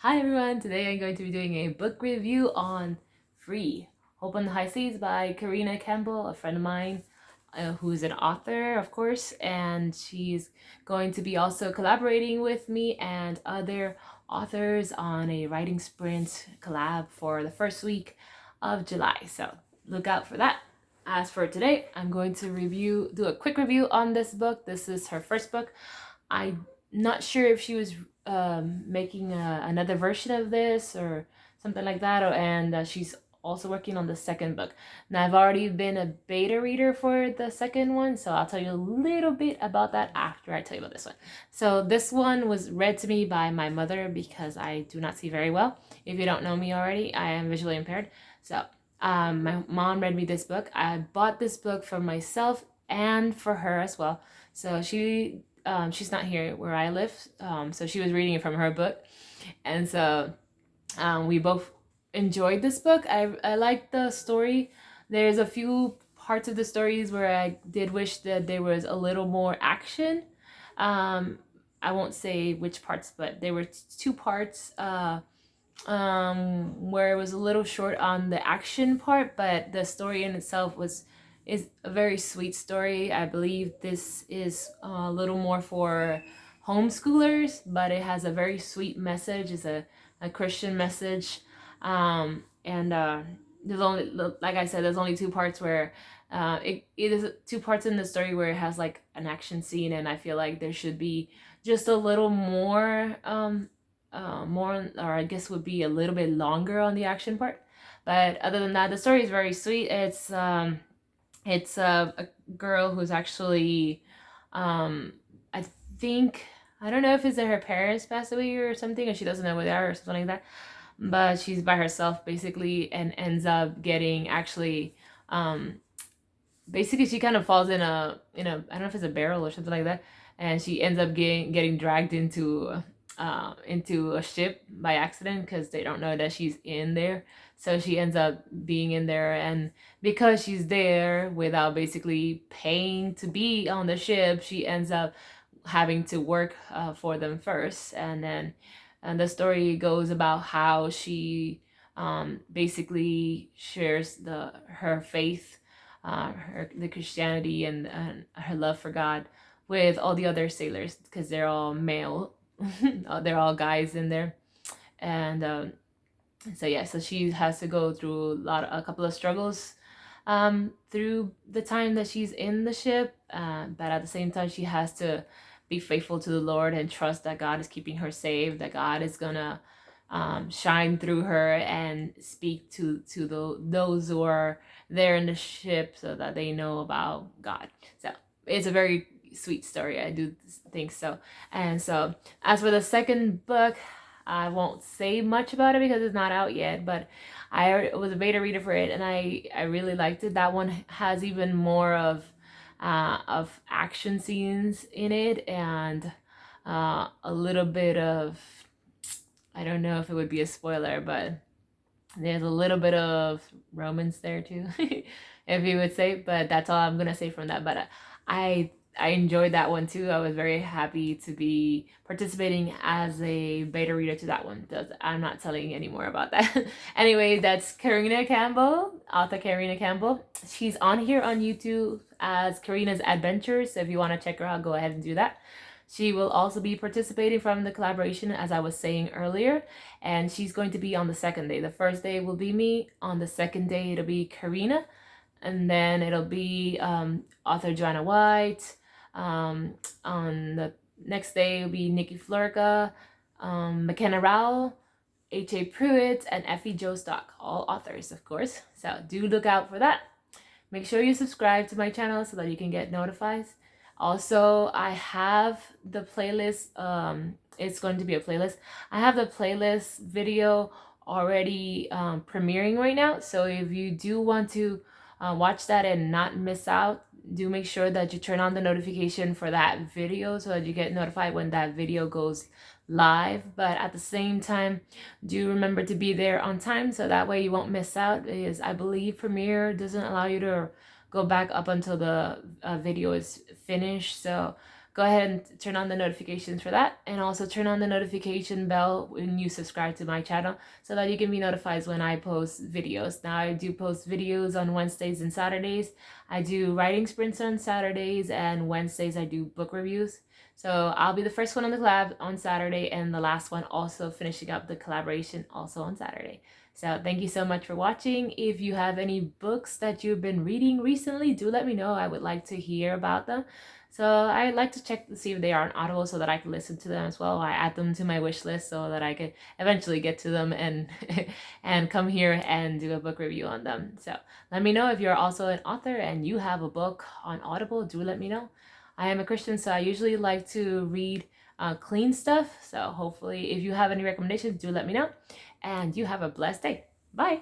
Hi everyone, today I'm going to be doing a book review on Free, Hope on the High Seas by Careena Campbell, a friend of mine who's an author, of course, and she's going to be also collaborating with me and other authors on a writing sprint collab for the first week of July. So look out for that. As for today, I'm going to do a quick review on this book. This is her first book. I'm not sure if she was making another version of this or something like that, and she's also working on the second book. Now, I've already been a beta reader for the second one, so I'll tell you a little bit about that after I tell you about this one. So this one was read to me by my mother because I do not see very well. If you don't know me already, I am visually impaired. So my mom read me this book. I bought this book for myself and for her as well. So she's not here where I live, so she was reading it from her book, and so we both enjoyed this book. I liked the story. There's a few parts of the stories where I did wish that there was a little more action. I won't say which parts, but there were two parts where it was a little short on the action part, but the story in itself is a very sweet story. I believe this is a little more for homeschoolers, but it has a very sweet message. It's a Christian message. And there's only, like I said, there's only two parts where it is two parts in the story where it has like an action scene, and I feel like there should be just a little more more, or I guess would be a little bit longer on the action part. But other than that, the story is very sweet. It's a girl who's actually, I think, I don't know if it's that her parents passed away or something, and she doesn't know where they are or something like that. But she's by herself basically, and ends up getting actually, basically she kind of falls in a I don't know if it's a barrel or something like that, and she ends up getting dragged into a ship by accident because they don't know that she's in there. So she ends up being in there, and because she's there without basically paying to be on the ship, she ends up having to work for them first, and then and the story goes about how she basically shares her faith, the Christianity, and her love for God with all the other sailors because they're all male. They're all guys in there, and so yeah, so she has to go through a couple of struggles through the time that she's in the ship, but at the same time she has to be faithful to the Lord and trust that God is keeping her safe, that God is gonna shine through her and speak to those who are there in the ship so that they know about God. So it's a very sweet story, I do think so. And so as for the second book, I won't say much about it because it's not out yet, but I was a beta reader for it, and I really liked it. That one has even more of action scenes in it, and a little bit of, I don't know if it would be a spoiler, but there's a little bit of romance there too, if you would say. But that's all I'm gonna say from that. But I enjoyed that one too. I was very happy to be participating as a beta reader to that one. I'm not telling you any more about that. Anyway, that's Careena Campbell, author Careena Campbell. She's on here on YouTube as Careena's Adventures. So if you want to check her out, go ahead and do that. She will also be participating from the collaboration, as I was saying earlier, and she's going to be on the second day. The first day will be me. On the second day, it'll be Careena, and then it'll be author Joanna White. On the next day, it'll be Nikki Florka, McKenna Rowell, H.A. Pruitt, and Effie Joe Stock, all authors, of course. So do look out for that. Make sure you subscribe to my channel so that you can get notified. Also, I have the playlist, it's going to be a playlist. I have the playlist video already premiering right now. So if you do want to watch that and not miss out, do make sure that you turn on the notification for that video so that you get notified when that video goes live. But at the same time, do remember to be there on time so that way you won't miss out, because I believe Premiere doesn't allow you to go back up until the video is finished. So go ahead and turn on the notifications for that, and also turn on the notification bell when you subscribe to my channel so that you can be notified when I post videos. Now I do post videos on Wednesdays and Saturdays. I do writing sprints on Saturdays, and Wednesdays I do book reviews. So I'll be the first one on the collab on Saturday, and the last one also finishing up the collaboration also on Saturday. So thank you so much for watching. If you have any books that you've been reading recently, do let me know. I would like to hear about them. So I'd like to check to see if they are on Audible so that I can listen to them as well. I add them to my wish list so that I could eventually get to them and and come here and do a book review on them. So let me know if you're also an author and you have a book on Audible. Do let me know. I am a Christian, so I usually like to read clean stuff. So hopefully if you have any recommendations, do let me know. And you have a blessed day. Bye.